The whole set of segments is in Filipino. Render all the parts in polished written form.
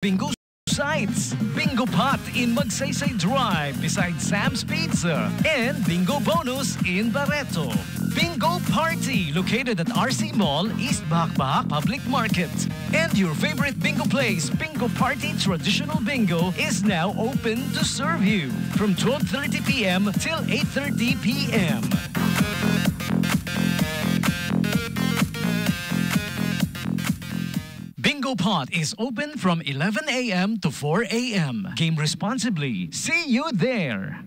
Bingo sites, Bingo Pot in Magsaysay Drive beside Sam's Pizza, and Bingo Bonus in Barreto. Bingo Party located at RC Mall, East Bakbak Public Market. And your favorite bingo place, Bingo Party Traditional Bingo, is now open to serve you from 12:30 p.m. till 8:30 p.m. Bingo Pot is open from 11 a.m. to 4 a.m. Game responsibly. See you there.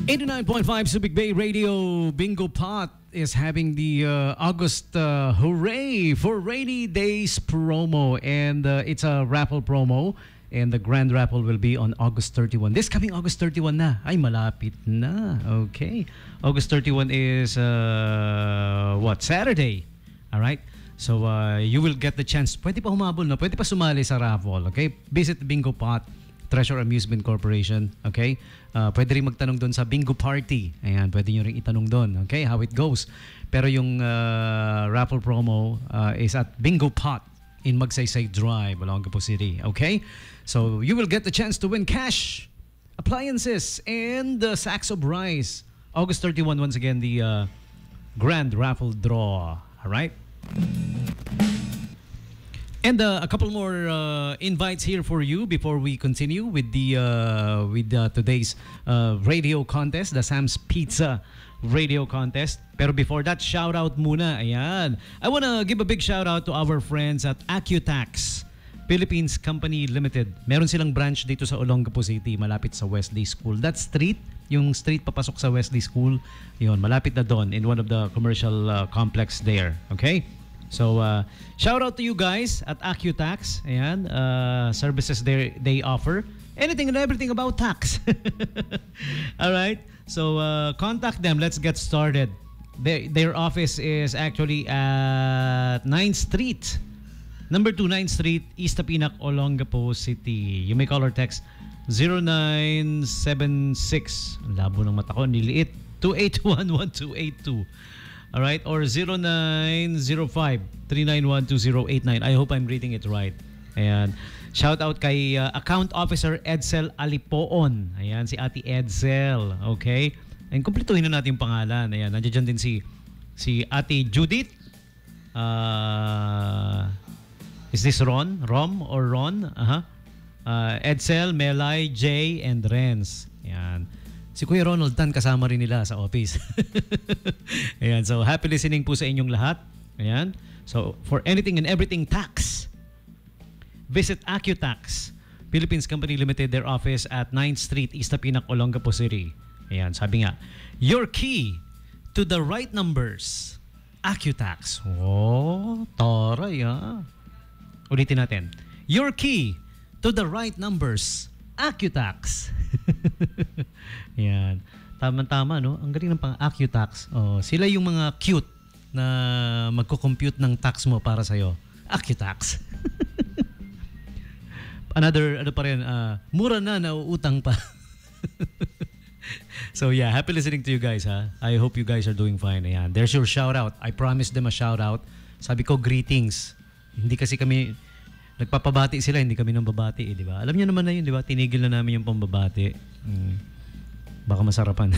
89.5 Subic Bay Radio. Bingo Pot is having the August Hooray for Rainy Days promo. And it's a raffle promo. And the grand raffle will be on August 31. This coming August 31 na. Ay, malapit na. Okay. August 31 is, what? Saturday. All right? So, you will get the chance. Pwede pa humabol, no? Pwede pa sumali sa raffle, okay? Visit Bingo Pot, Treasure Amusement Corporation, okay? Pwede rin magtanong doon sa Bingo Party. Ayan, pwede nyo rin itanong doon, okay? How it goes. Pero yung raffle promo is at Bingo Pot in Magsaysay Drive, Olongapo City, okay? So, you will get the chance to win cash, appliances, and sacks of rice. August 31, once again, the grand raffle draw, all right? And a couple more invites here for you before we continue with the today's radio contest, the Sam's Pizza radio contest. Pero before that, shout out muna. Ayan. I want to give a big shout out to our friends at Accutax Philippines Company Limited. Meron silang branch dito sa Olongapo City, malapit sa Wesley School. That street, yung street papasok sa Wesley School, yun, malapit na doon in one of the commercial complex there. Okay? So, shout out to you guys at Accutax. Ayan, services they offer. Anything and everything about tax. All right? So, contact them. Let's get started. Their office is actually at 9th Street. Number 2, 9th Street, East Tapinac, Olongapo City. You may call or text 0976. Labo ng mata ko, niliit. 2811-1282. Alright? Or 0905-391-2089. I hope I'm reading it right. Ayan. Shout out kay Account Officer Edsel Alipoon. Ayan, si Ate Edsel. Okay? And kumpletuhin na natin yung pangalan. Ayan, nandiyan din si Ate Judith. Is this Ron? Rom or Ron? Edsel, Melay, Jay, and Renz. Ayan. Si Kuya Ronald Tan kasama rin nila sa office. Ayan. So, happy listening po sa inyong lahat. Ayan. So, for anything and everything tax, visit Accutax Philippines Company Limited, their office at 9th Street, East Tapinac, Olongapo City. Ayan. Sabi nga, your key to the right numbers, Accutax. Oh, taray ah. Ulitin natin. Your key to the right numbers, Accutax. Yan. Tama-tama, no? Ang galing ng pang-Accutax. Oh, sila yung mga cute na magko-compute ng tax mo para sa'yo. Accutax. Another, ano pa rin, mura na, nauutang pa. So yeah, happy listening to you guys, ha? I hope you guys are doing fine. Ayan. There's your shout-out. I promised them a shout-out. Sabi ko, greetings. Hindi kasi kami, nagpapabati sila, hindi kami nang babati, di ba? Alam niyo naman na yun, di ba? Tinigil na namin yung pambabati. Baka masarapan.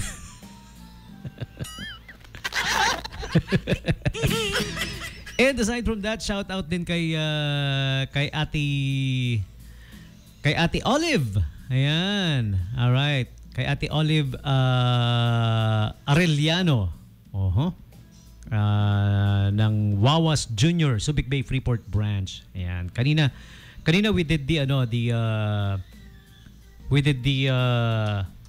And aside from that, shout out din kay Ate Olive. Ayan. All right. Kay Ate Olive Arellano. Ng Wawas Junior, Subic Bay Freeport branch. Ayan. Kanina we did the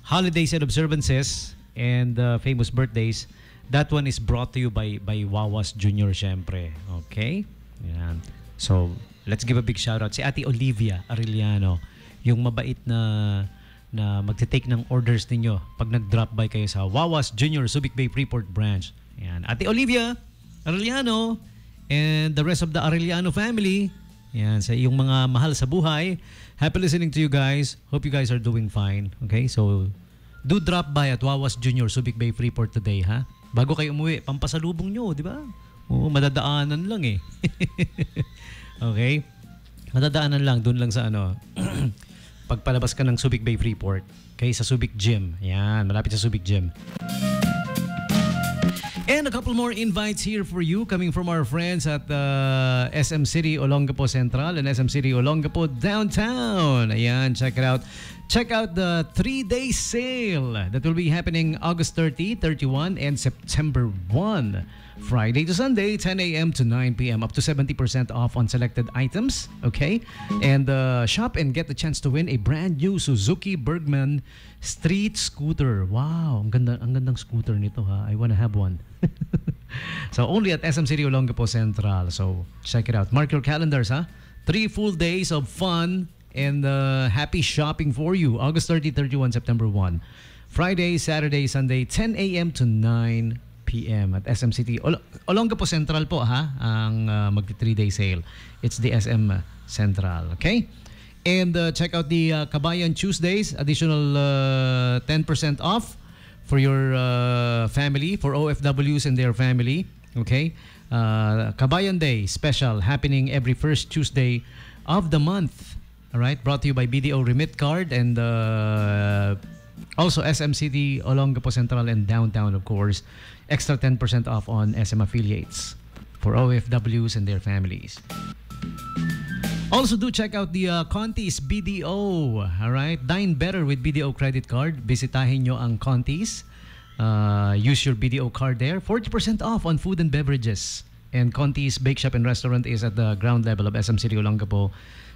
holidays and observances and famous birthdays. That one is brought to you by Wawas Junior, syempre. Okay? Ayan. So, let's give a big shout out si Ate Olivia Arellano, yung mabait na magte-take ng orders ninyo pag nag-drop by kayo sa Wawas Junior, Subic Bay Freeport branch. Ayan. Ate Olivia Arellano and the rest of the Arellano family. Ayan, sa iyong mga mahal sa buhay. Happy listening to you guys. Hope you guys are doing fine. Okay? So, do drop by at Wawas Junior, Subic Bay Freeport today, ha? Bago kayo umuwi, pampasalubong nyo, di ba? Oo, madadaanan lang eh. Okay? Madadaanan lang, dun lang sa ano, pagpalabas ka ng Subic Bay Freeport. Okay, sa Subic Gym. Yan, malapit sa Subic Gym. And a couple more invites here for you coming from our friends at SM City Olongapo Central and SM City Olongapo Downtown. Ayan, check it out. Check out the 3-day sale that will be happening August 30, 31, and September 1. Friday to Sunday, 10 a.m. to 9 p.m. Up to 70% off on selected items. Okay? And shop and get the chance to win a brand new Suzuki Bergman Street Scooter. Wow, ang gandang scooter nito ha. I wanna have one. So only at SM City Olongapo Central. So check it out. Mark your calendars ha. 3 full days of fun and happy shopping for you. August 30, 31, September 1. Friday, Saturday, Sunday, 10 a.m. to 9 p.m. at SM City. Olongapo Central po ha, ang magti 3-day sale. It's the SM Central, okay? And check out the Kabayan Tuesdays, additional 10% off for your family, for OFWs and their family, okay? Kabayan Day special happening every first Tuesday of the month. All right, brought to you by BDO Remit Card and also SM City, Olongapo Central, and Downtown, of course. Extra 10% off on SM affiliates for OFWs and their families. Also, do check out the Contis BDO. All right, dine better with BDO credit card. Bisitahin nyo ang Contis. Use your BDO card there. 40% off on food and beverages. And Contis Bake Shop and Restaurant is at the ground level of SM City Olongapo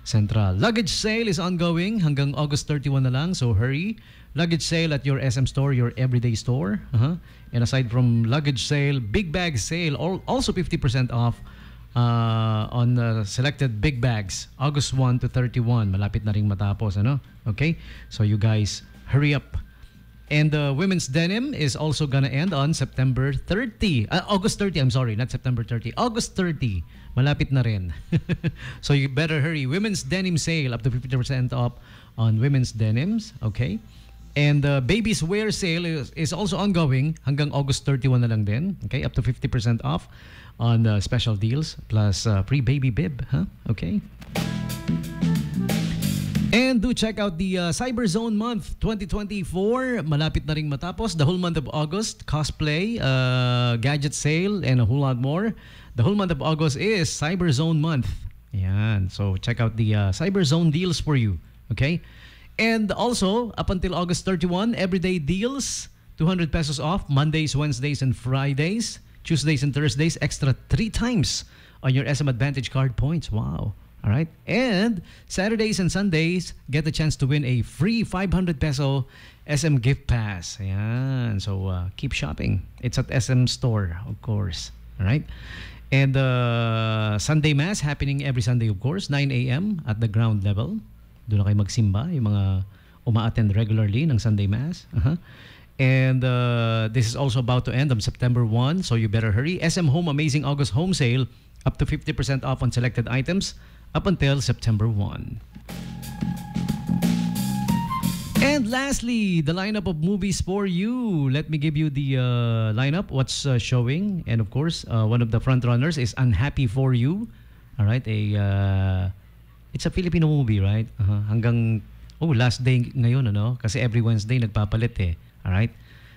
Central. Luggage sale is ongoing hanggang August 31 na lang, so hurry. Luggage sale at your SM store, your everyday store. And aside from luggage sale, big bag sale, also 50% off on selected big bags. August 1 to 31. Malapit na ring matapos, ano? Okay? So you guys, hurry up. And women's denim is also gonna end on September 30. August 30, I'm sorry, not September 30. August 30. Malapit na rin. So you better hurry. Women's denim sale up to 50% off on women's denims. Okay? And babies wear sale is also ongoing hanggang August 31 na lang din. Okay? Up to 50% off on special deals plus free baby bib. Huh? Okay? And do check out the Cyber Zone Month 2024. Malapit na ring matapos. The whole month of August, cosplay, gadget sale, and a whole lot more. The whole month of August is Cyber Zone Month. Yan. So check out the Cyber Zone deals for you. Okay? And also, up until August 31, everyday deals, 200 pesos off, Mondays, Wednesdays, and Fridays. Tuesdays and Thursdays, extra 3 times on your SM Advantage card points. Wow. All right. And Saturdays and Sundays, get the chance to win a free 500 peso SM gift pass. Ayan. So keep shopping. It's at SM Store, of course. All right. And Sunday Mass happening every Sunday, of course, 9 a.m. at the ground level. Doon na kayo magsimba, yung mga uma-attend regularly ng Sunday Mass. And this is also about to end on September 1, so you better hurry. SM Home Amazing August Home Sale, up to 50% off on selected items up until September 1. And lastly, the lineup of movies for you. Let me give you the lineup, what's showing. And of course, one of the frontrunners is Unhappy For You. All right, it's a Filipino movie, right? Hanggang, last day ngayon, ano? Kasi every Wednesday nagpapalit eh. All right?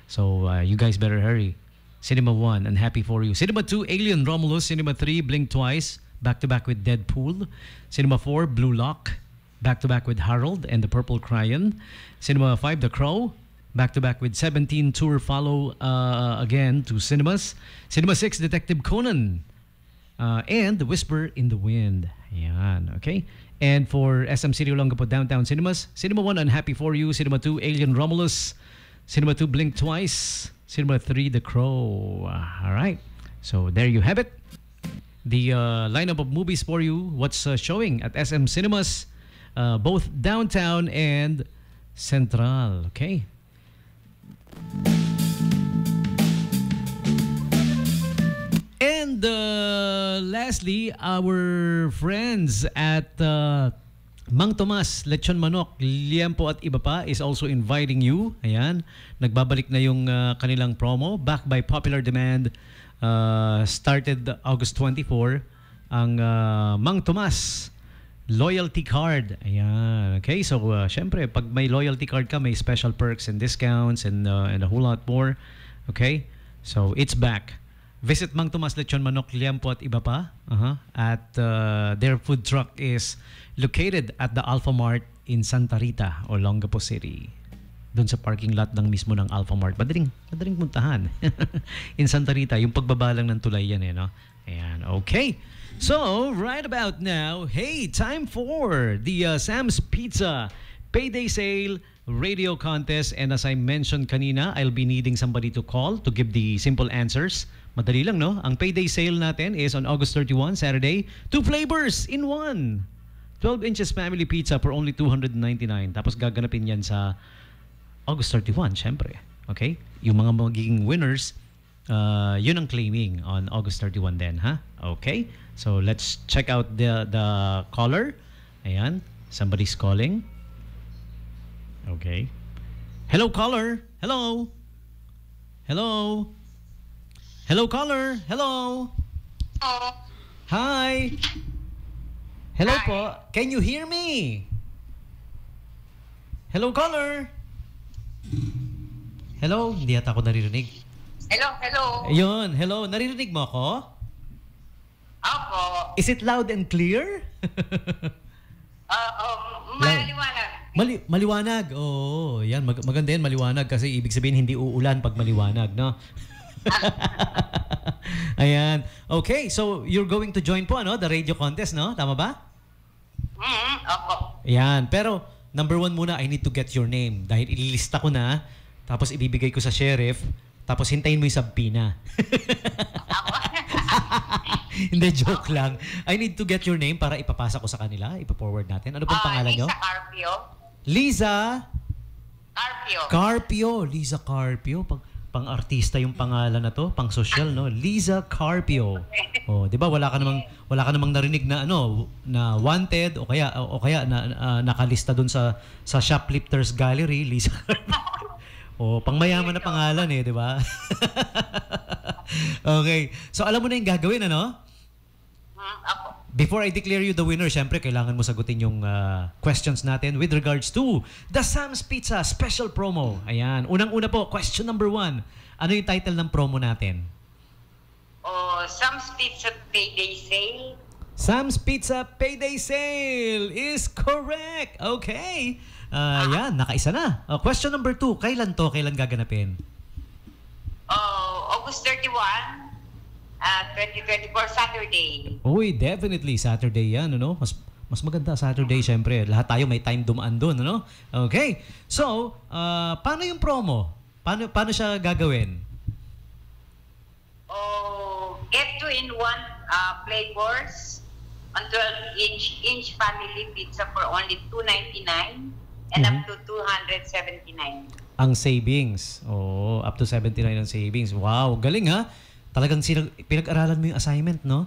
So, you guys better hurry. Cinema 1, Unhappy For You. Cinema 2, Alien Romulus. Cinema 3, Blink Twice. Back-to-back with Deadpool. Cinema 4, Blue Lock. Back-to-back with Harold and the Purple Crayon. Cinema 5, The Crow. Back-to-back with 17 Tour follow again to cinemas. Cinema 6, Detective Conan. And The Whisper in the Wind. Ayan, okay? And for SM City Olongapo Downtown Cinemas, Cinema 1, Unhappy For You. Cinema 2, Alien Romulus. Cinema 2, Blink Twice. Cinema 3, The Crow. All right. So there you have it. The lineup of movies for you. What's showing at SM Cinemas, both Downtown and Central. Okay? And lastly, our friends at Mang Tomas, Lechon Manok, Liempo at iba pa is also inviting you. Ayan, nagbabalik na yung kanilang promo. Back by popular demand, started August 24. Ang Mang Tomas loyalty card. Ayan. Okay, so syempre, pag may loyalty card ka, may special perks and discounts and a whole lot more. Okay? So, it's back. Visit Mang Tomas Lechon Manok, Liampo at iba pa. At their food truck is located at the Alpha Mart in Santa Rita, Olongapo City. Doon sa parking lot ng mismo ng Alpha Mart. Madaling puntahan. In Santa Rita, yung pagbaba lang ng tulay yan no? Ayan, okay. So, right about now, hey, time for the Sam's Pizza Payday Sale Radio Contest. And as I mentioned kanina, I'll be needing somebody to call to give the simple answers. Madali lang, no? Ang payday sale natin is on August 31, Saturday. 2 flavors in 1. 12 inches family pizza for only $299. Tapos gaganapin yan sa August 31, syempre. Okay? Yung mga magiging winners, yun ang claiming on August 31 din, ha? Okay? So, let's check out the caller. Ayan. Somebody's calling. Okay. Hello, caller. Hello. Hello. Hello, caller. Hello. Oh. Hi. Hello Hi. po. Can you hear me? Hello, caller. Hello. Hindi yata ako naririnig. Hello. Ayun. Hello. Naririnig mo ako? Opo. Is it loud and clear? Maliwanag. Maliwanag. Oo. Yan. Maganda yan, maliwanag. Kasi ibig sabihin hindi uulan pag maliwanag, no? Ayan. Okay, so you're going to join po the radio contest, no? Tama ba? Opo. Ayan. Pero number 1 muna, I need to get your name. Dahil ililista ko na, tapos ibibigay ko sa sheriff, tapos hintayin mo yung subpoena. Hindi, joke lang. I need to get your name para ipapasa ko sa kanila. Ipa-forward natin. Ano pong pangalan nyo? Lisa Carpio. Lisa Carpio. Lisa Carpio. Pang-artista yung pangalan na to, pang-social, no? Lisa Carpio. Oh, 'di ba wala ka namang narinig na na wanted o kaya na nakalista doon sa Shoplifters Gallery, Lisa Carpio. Oh, pangmayaman na pangalan 'di ba? Okay. So alam mo na yung gagawin, Opo. Before I declare you the winner, syempre kailangan mo sagutin yung questions natin with regards to the Sam's Pizza Special Promo. Ayan. Unang-una po, question number 1. Ano yung title ng promo natin? Sam's Pizza Payday Sale. Sam's Pizza Payday Sale is correct. Okay. Yan, nakaisa na. Question number 2, kailan gaganapin? August 31. 2024 Saturday. Uy, definitely Saturday yan, Mas maganda Saturday, syempre. Lahat tayo may time dumaan doon, Okay. So, paano yung promo? Paano siya gagawin? Get 2-in-1 flavors on 12-inch family pizza for only $299 and up to $279. Ang savings. Up to 79 ang savings. Wow, galing ha. Talagang pinag-aralan mo yung assignment, no?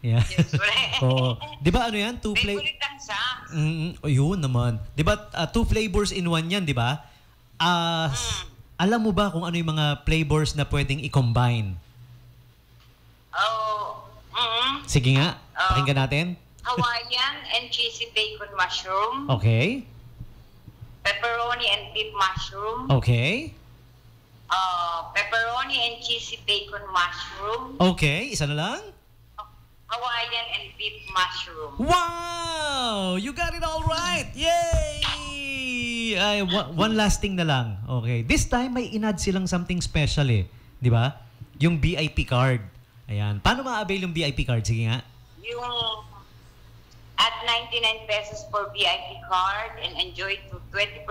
Yeah. Yes, right. Oo. 'Di ba yan? 2 flavors. Favorite ang Sam's. Yun naman. 'Di ba 2 flavors in 1 yan, 'di ba? Alam mo ba kung ano yung mga flavors na pwedeng i-combine? Sige nga, pakinggan natin. Hawaiian and cheesy bacon mushroom. Okay. Pepperoni and beef mushroom. Okay. Pepperoni and cheesy bacon mushroom. Okay, isa na lang? Hawaiian and beef mushroom. Wow! You got it all right! Yay! One last thing na lang. Okay. This time, may inad silang something special Di ba? Yung VIP card. Ayan. Paano ma-avail yung VIP card? Sige nga. Yung at 99 pesos for VIP card and enjoy to 20%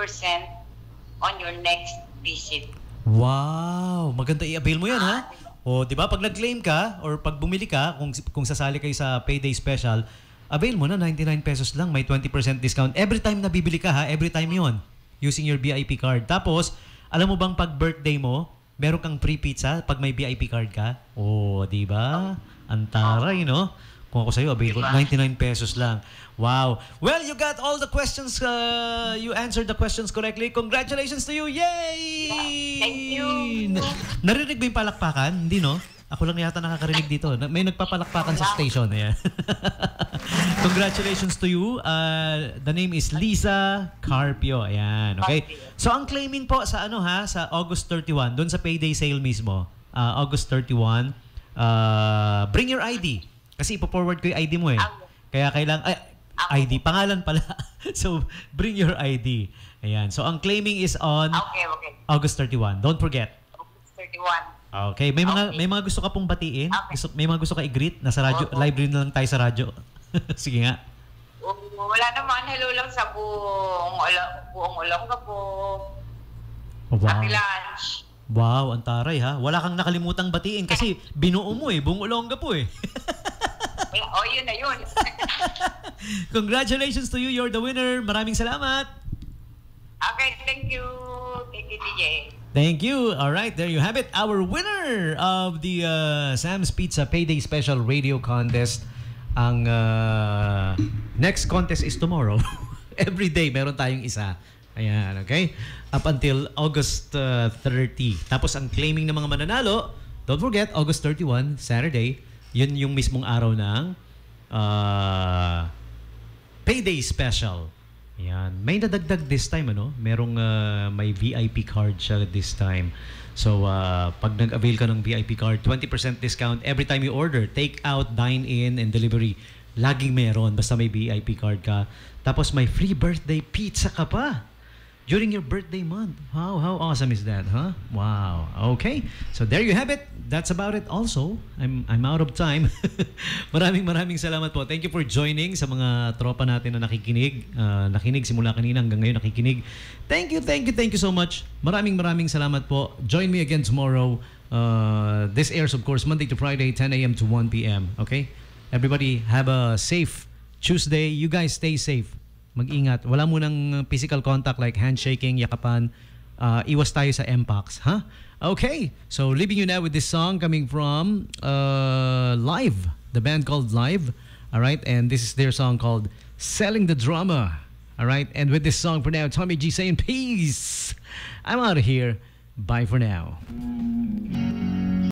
on your next visit. Wow! Maganda i-avail mo yan, ha? O, di ba? Pag nag-claim ka or pag bumili ka, kung sasali kayo sa payday special, avail mo na 99 pesos lang. May 20% discount. Every time na bibili ka, ha? Every time yon using your VIP card. Tapos, alam mo bang pag birthday mo, meron kang free pizza pag may VIP card ka? Oh, di ba? Antaray, Kung ako sa'yo, avail ko 99 pesos lang. Wow. Well, you got all the questions. You answered the questions correctly. Congratulations to you. Yay! Thank you. Narinig ba yung palakpakan? Hindi, no? Ako lang yata nakakarinig dito. May nagpapalakpakan sa station. Ayan. Congratulations to you. The name is Lisa Carpio. Ayan, okay? So ang claiming po sa sa August 31, doon sa payday sale mismo, August 31, bring your ID. Kasi ipo-forward ko yung ID mo eh. Kaya kailangan, ID, pangalan pala. So, bring your ID. Ayan. So, ang claiming is on August 31. Don't forget. August 31. Okay. May mga gusto ka pong batiin? Okay. May mga gusto ka i-greet? Nasa radyo, live rin na lang tayo sa radyo. Sige nga. Wala naman. Hello lang sa buong Olonga po. Oh, wow. Happy lunch. Wow, ang taray ha. Wala kang nakalimutang batiin kasi binuo mo eh. Buong Olonga po eh. Yun na yun. Congratulations to you. You're the winner. Maraming salamat. Okay, thank you. Thank you, DJ. Thank you. All right, there you have it. Our winner of the Sam's Pizza Payday Special Radio Contest. Ang next contest is tomorrow. Every day, meron tayong isa. Ayan, okay? Up until August 30. Tapos ang claiming ng mga mananalo, don't forget, August 31, Saturday, yun yung mismong araw ng Payday Special. Ayan. May nadagdag this time, Merong may VIP card siya this time. So, pag nag-avail ka ng VIP card, 20% discount every time you order. Take out, dine in, and delivery. Laging meron, basta may VIP card ka. Tapos may free birthday pizza ka pa during your birthday month. How awesome is that, huh? Wow. Okay. So there you have it. That's about it also. I'm out of time. maraming salamat po. Thank you for joining sa mga tropa natin na nakikinig. Nakinig simula kanina hanggang ngayon nakikinig. Thank you so much. Maraming salamat po. Join me again tomorrow. This airs of course Monday to Friday 10 a.m. to 1 p.m. Okay? Everybody have a safe Tuesday. You guys stay safe. Mag-ingat. Wala munang physical contact like handshaking, yakapan. Iwas tayo sa MPOX, huh? Okay. So, leaving you now with this song coming from Live. The band called Live. All right? And this is their song called Selling the Drama. All right? And with this song for now, Tommy G saying peace. I'm out of here. Bye for now.